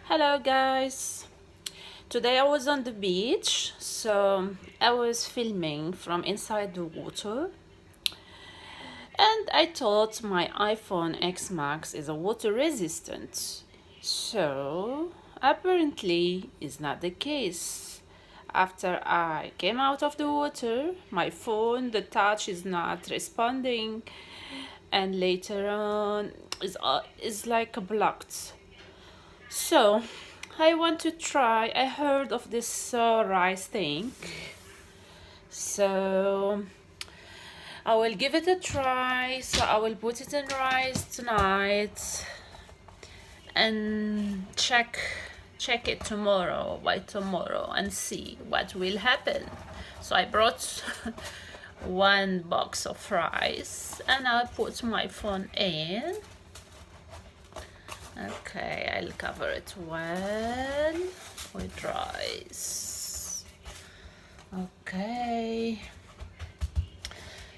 Hello guys. Today I was on the beach, so I was filming from inside the water and I thought my iPhone X Max is a water resistant. So apparently is not the case. After I came out of the water, my phone, the touch is not responding and later on is like blocked. So, I want to try. I heard of this rice thing. So, I will give it a try. So, I will put it in rice tonight and check it tomorrow by tomorrow and see what will happen. So, I brought one box of rice and I'll put my phone in. Okay, I'll cover it well with rice. Okay,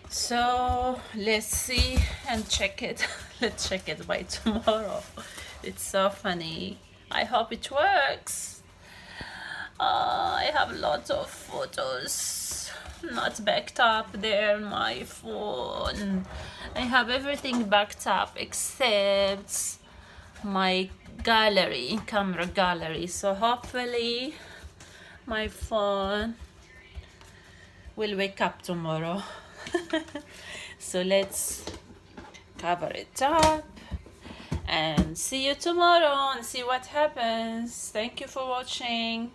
so let's see and check it. Let's check it by tomorrow. It's so funny. I hope it works. I have lots of photos not backed up there on my phone. I have everything backed up except my camera gallery, so hopefully my phone will wake up tomorrow. So let's cover it up and see you tomorrow and see what happens. Thank you for watching.